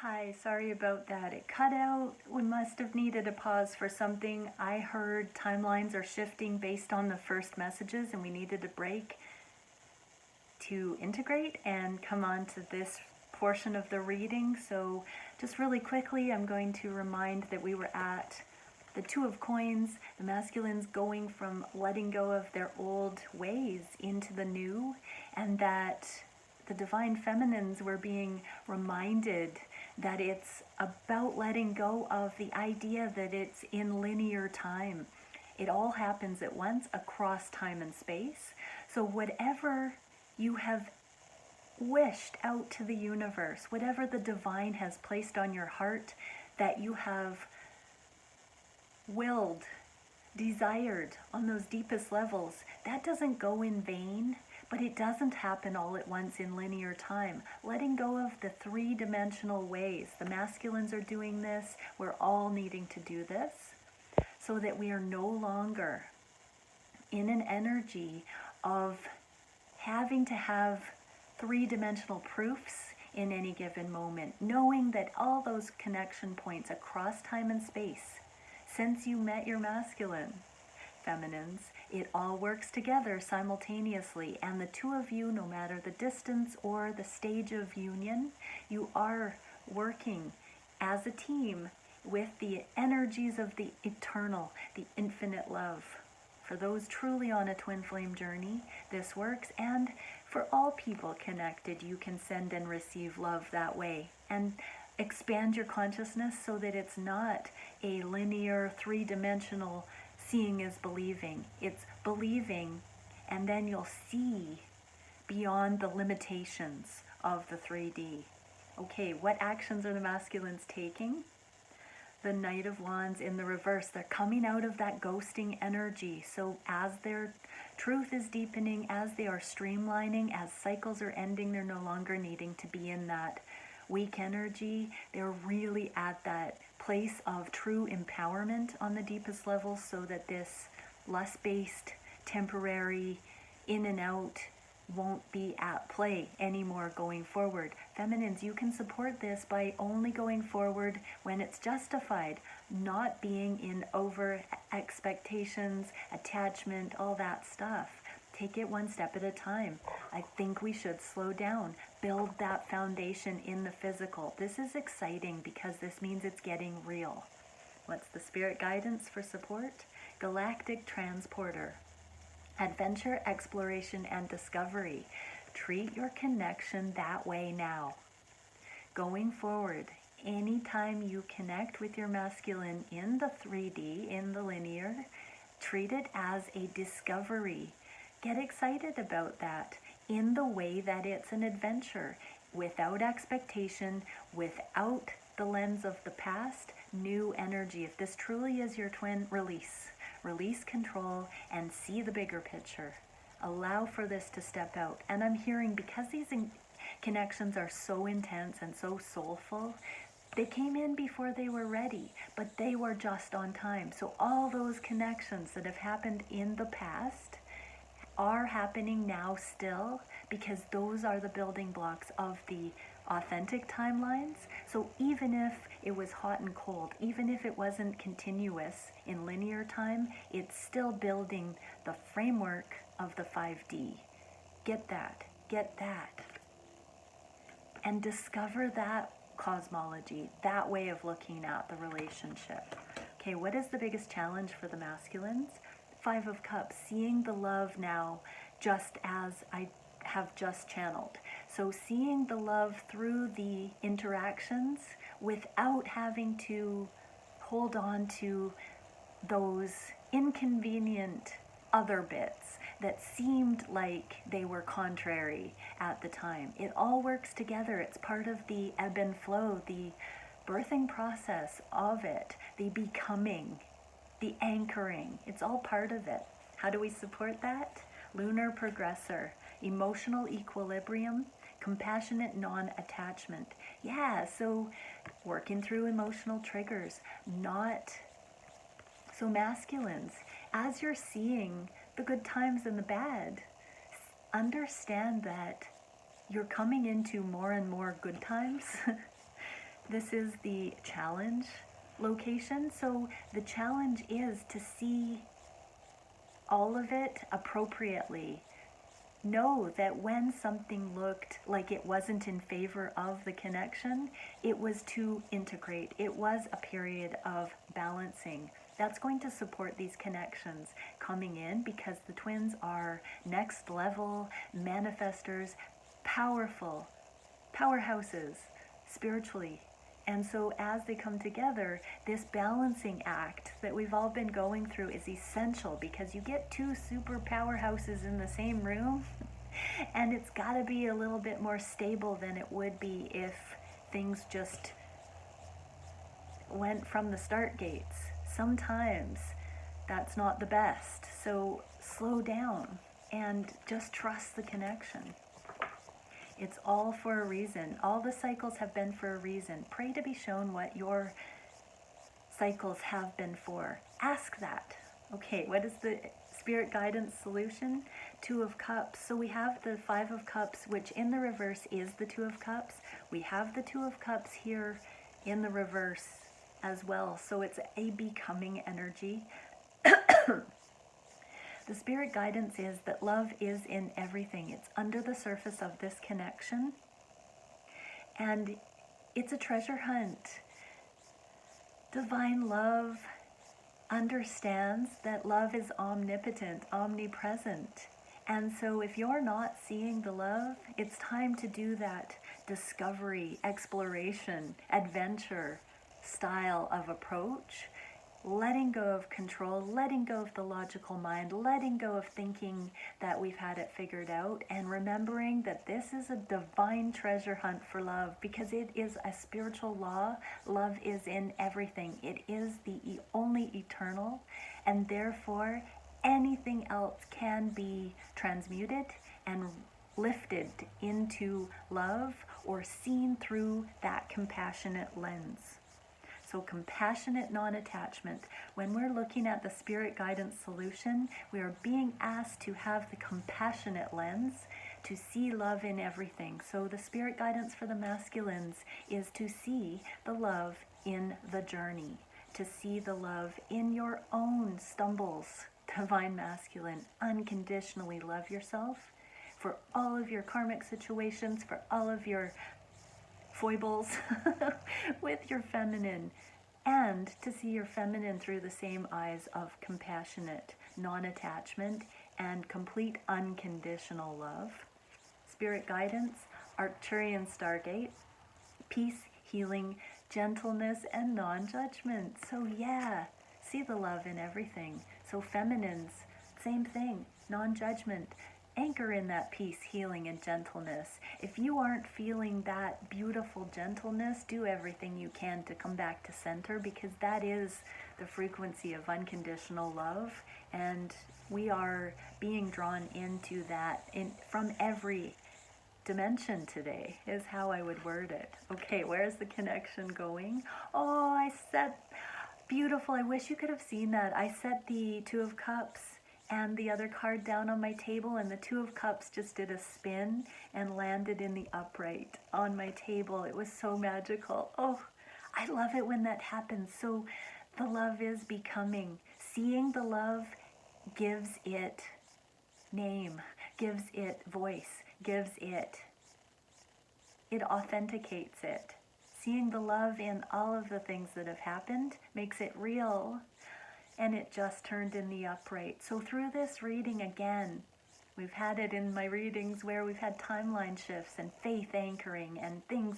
Hi, sorry about that. It cut out. We must have needed a pause for something. I heard timelines are shifting based on the first messages, and we needed a break to integrate and come on to this portion of the reading. So just really quickly, I'm going to remind that we were at the Two of Coins, the masculines going from letting go of their old ways into the new, and that the divine feminines were being reminded that it's about letting go of the idea that it's in linear time. It all happens at once across time and space. So whatever you have wished out to the universe, whatever the divine has placed on your heart that you have willed, desired on those deepest levels, that doesn't go in vain. But it doesn't happen all at once in linear time. Letting go of the three-dimensional ways. The masculines are doing this. We're all needing to do this so that we are no longer in an energy of having to have three-dimensional proofs in any given moment. Knowing that all those connection points across time and space, since you met your masculine, feminines, it all works together simultaneously, and the two of you, no matter the distance or the stage of union, you are working as a team with the energies of the eternal, the infinite love. For those truly on a twin flame journey, this works, and for all people connected, you can send and receive love that way and expand your consciousness so that it's not a linear, three-dimensional seeing is believing. It's believing, and then you'll see beyond the limitations of the 3D. Okay, what actions are the masculines taking? The Knight of Wands in the reverse. They're coming out of that ghosting energy. So as their truth is deepening, as they are streamlining, as cycles are ending, they're no longer needing to be in that weak energy. They're really at that place of true empowerment on the deepest levels, so that this lust-based, temporary, in and out won't be at play anymore going forward. Feminines, you can support this by only going forward when it's justified, not being in over expectations, attachment, all that stuff. Take it one step at a time. I think we should slow down, build that foundation in the physical. This is exciting because this means it's getting real. What's the spirit guidance for support? Galactic Transporter. Adventure, exploration, and discovery. Treat your connection that way now. Going forward, anytime you connect with your masculine in the 3D, in the linear, treat it as a discovery. Get excited about that in the way that it's an adventure, without expectation, without the lens of the past, new energy. If this truly is your twin, release. Release control and see the bigger picture. Allow for this to step out. And I'm hearing, because these connections are so intense and so soulful, they came in before they were ready, but they were just on time. So all those connections that have happened in the past are happening now still, because those are the building blocks of the authentic timelines. So even if it was hot and cold, even if it wasn't continuous in linear time, it's still building the framework of the 5D. Get that, and discover that cosmology, that way of looking at the relationship. Okay, what is the biggest challenge for the masculines? 5 of Cups, seeing the love now just as I have just channeled. So seeing the love through the interactions without having to hold on to those inconvenient other bits that seemed like they were contrary at the time. It all works together. It's part of the ebb and flow, the birthing process of it, the becoming, the anchoring. It's all part of it. How do we support that? Lunar Progressor, emotional equilibrium, compassionate non-attachment. Yeah, so working through emotional triggers, not so masculines. As you're seeing the good times and the bad, understand that you're coming into more and more good times This is the challenge location. So the challenge is to see all of it appropriately. Know that when something looked like it wasn't in favor of the connection, it was to integrate. It was a period of balancing. That's going to support these connections coming in, because the twins are next level manifestors, powerful powerhouses spiritually. And so as they come together, this balancing act that we've all been going through is essential, because you get two super powerhouses in the same room and it's got to be a little bit more stable than it would be if things just went from the start gates. Sometimes that's not the best. So slow down and just trust the connection. It's all for a reason. All the cycles have been for a reason. Pray to be shown what your cycles have been for. Ask that. Okay, what is the spirit guidance solution? Two of Cups. So we have the Five of Cups, which in the reverse is the Two of Cups. We have the Two of Cups here in the reverse as well. So it's a becoming energy. The spirit guidance is that love is in everything. It's under the surface of this connection. And it's a treasure hunt. Divine love understands that love is omnipotent, omnipresent. And so if you're not seeing the love, it's time to do that discovery, exploration, adventure style of approach. Letting go of control, letting go of the logical mind, letting go of thinking that we've had it figured out, and remembering that this is a divine treasure hunt for love, because it is a spiritual law. Love is in everything. It is the only eternal, and therefore anything else can be transmuted and lifted into love, or seen through that compassionate lens. So compassionate non-attachment. When we're looking at the spirit guidance solution, we are being asked to have the compassionate lens to see love in everything. So the spirit guidance for the masculines is to see the love in the journey, to see the love in your own stumbles. Divine masculine, unconditionally love yourself for all of your karmic situations, for all of your foibles with your feminine, and to see your feminine through the same eyes of compassionate non-attachment and complete unconditional love. Spirit guidance, Arcturian Stargate, peace, healing, gentleness, and non-judgment. So yeah, see the love in everything. So feminines, same thing, non-judgment. Anchor in that peace, healing, and gentleness. If you aren't feeling that beautiful gentleness, do everything you can to come back to center, because that is the frequency of unconditional love, and we are being drawn into that from every dimension today, is how I would word it. Okay, where's the connection going? Oh, I set, beautiful. I wish you could have seen that. I set the Two of Cups and the other card down on my table, and the Two of Cups just did a spin and landed in the upright on my table. It was so magical. Oh, I love it when that happens. So the love is becoming. Seeing the love gives it name, gives it voice, gives it authenticates it. Seeing the love in all of the things that have happened makes it real. And it just turned in the upright. So through this reading again, we've had it in my readings where we've had timeline shifts and faith anchoring and things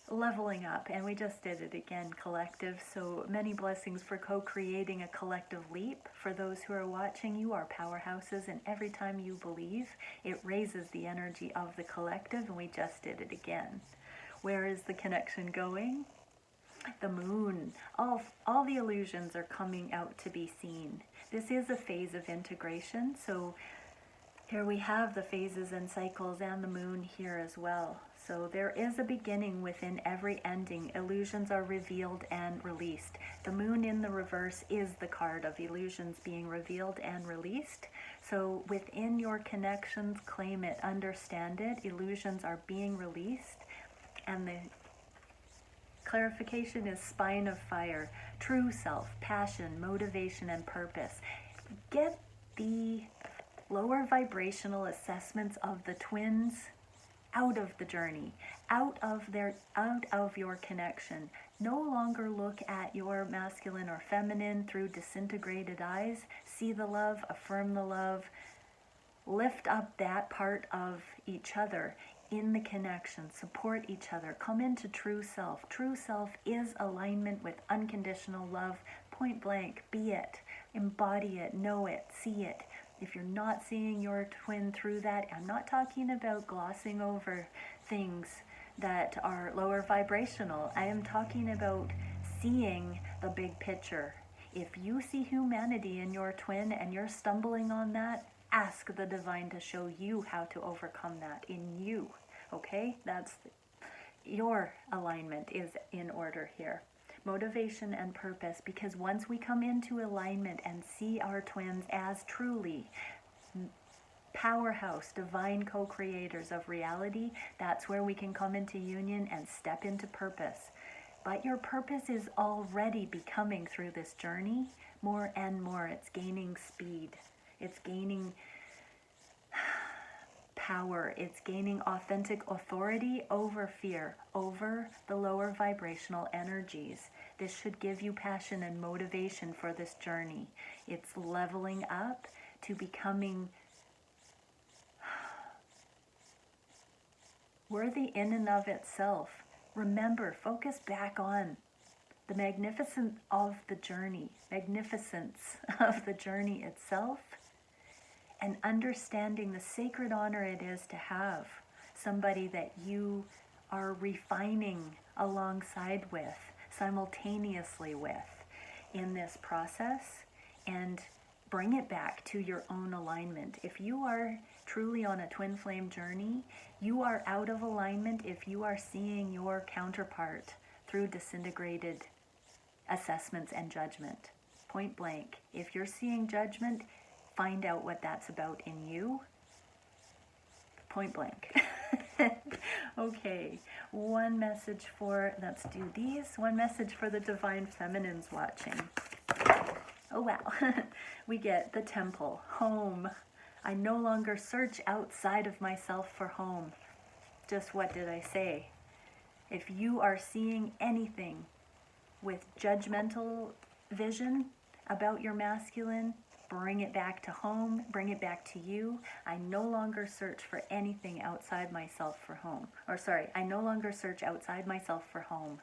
leveling up. And we just did it again, collective. So many blessings for co-creating a collective leap. For those who are watching, you are powerhouses. And every time you believe, it raises the energy of the collective. And we just did it again. Where is the connection going? The moon, all the illusions are coming out to be seen. This is a phase of integration, so here we have the phases and cycles and the moon here as well. So there is a beginning within every ending. Illusions are revealed and released. The moon in the reverse is the card of illusions being revealed and released. So within your connections, claim it, understand it. Illusions are being released, and Clarification is spine of fire, true self, passion, motivation, and purpose. Get the lower vibrational assessments of the twins out of the journey, out of your connection. No longer look at your masculine or feminine through disintegrated eyes. See the love, affirm the love, lift up that part of each other in the connection, support each other, come into true self. True self is alignment with unconditional love, point blank. Be it, embody it, know it, see it. If you're not seeing your twin through that, I'm not talking about glossing over things that are lower vibrational. I am talking about seeing the big picture. If you see humanity in your twin and you're stumbling on that, ask the divine to show you how to overcome that in you. Okay? Your alignment is in order here. Motivation and purpose, because once we come into alignment and see our twins as truly powerhouse, divine co-creators of reality, that's where we can come into union and step into purpose. But your purpose is already becoming through this journey more and more. It's gaining speed. It's gaining power. It's gaining authentic authority over fear, over the lower vibrational energies. This should give you passion and motivation for this journey. It's leveling up to becoming worthy in and of itself. Remember, focus back on the magnificence of the journey itself, and understanding the sacred honor it is to have somebody that you are refining alongside with, simultaneously with in this process, and bring it back to your own alignment. If you are truly on a twin flame journey, you are out of alignment if you are seeing your counterpart through disintegrated assessments and judgment. Point blank. If you're seeing judgment, find out what that's about in you. Point blank. Okay, one message for the divine feminines watching. Oh wow. We get the temple, home. I no longer search outside of myself for home. Just what did I say? If you are seeing anything with judgmental vision about your masculine, bring it back to home, bring it back to you. I no longer search for anything outside myself for home. I no longer search outside myself for home.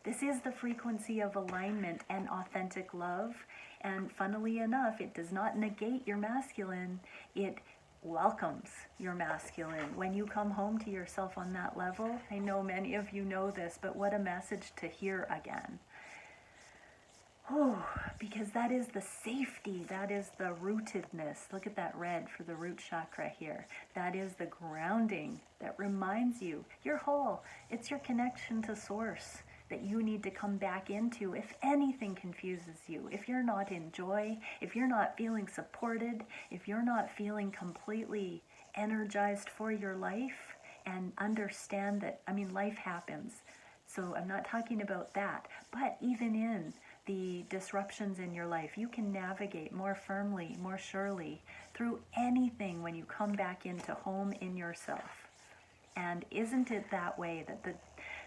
This is the frequency of alignment and authentic love. And funnily enough, it does not negate your masculine. It welcomes your masculine. When you come home to yourself on that level, I know many of you know this, but what a message to hear again. Oh, because that is the safety, that is the rootedness. Look at that red for the root chakra here. That is the grounding that reminds you you're whole. It's your connection to source that you need to come back into. If anything confuses you, if you're not in joy, if you're not feeling supported, if you're not feeling completely energized for your life, and understand that, life happens. So I'm not talking about that, but even in the disruptions in your life, you can navigate more firmly, more surely through anything when you come back into home in yourself. And isn't it that way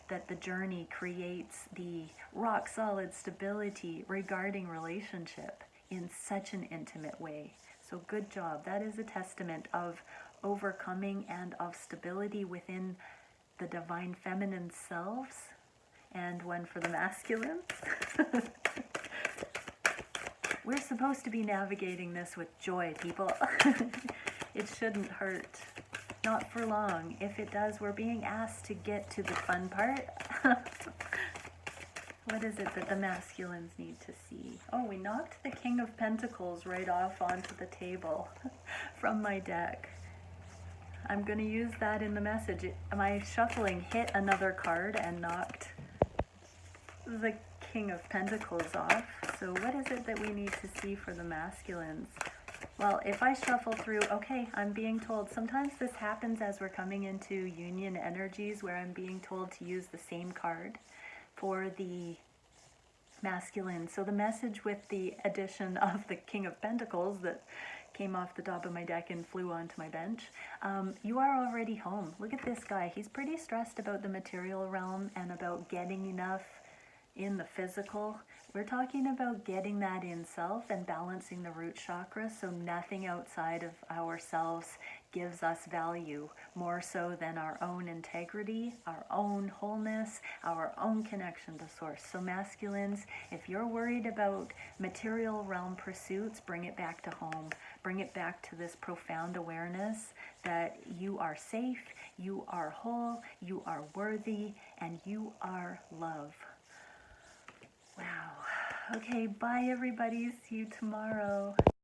that the journey creates the rock solid stability regarding relationship in such an intimate way? So good job. That is a testament of overcoming and of stability within the divine feminine selves. And one for the masculine. We're supposed to be navigating this with joy, people. It shouldn't hurt. Not for long. If it does, we're being asked to get to the fun part. What is it that the masculines need to see? Oh, we knocked the King of Pentacles right off onto the table from my deck. I'm going to use that in the message. My shuffling hit another card and knocked the King of Pentacles off. So what is it that we need to see for the masculines? Well, if I shuffle through, okay, I'm being told, sometimes this happens as we're coming into union energies where I'm being told to use the same card for the masculine. So the message with the addition of the King of Pentacles that came off the top of my deck and flew onto my bench, you are already home. Look at this guy. He's pretty stressed about the material realm and about getting enough in the physical. We're talking about getting that in self and balancing the root chakra, so nothing outside of ourselves gives us value more so than our own integrity, our own wholeness, our own connection to source. So masculines, if you're worried about material realm pursuits, bring it back to home. Bring it back to this profound awareness that you are safe, you are whole, you are worthy, and you are love. Wow. Okay, bye everybody. See you tomorrow.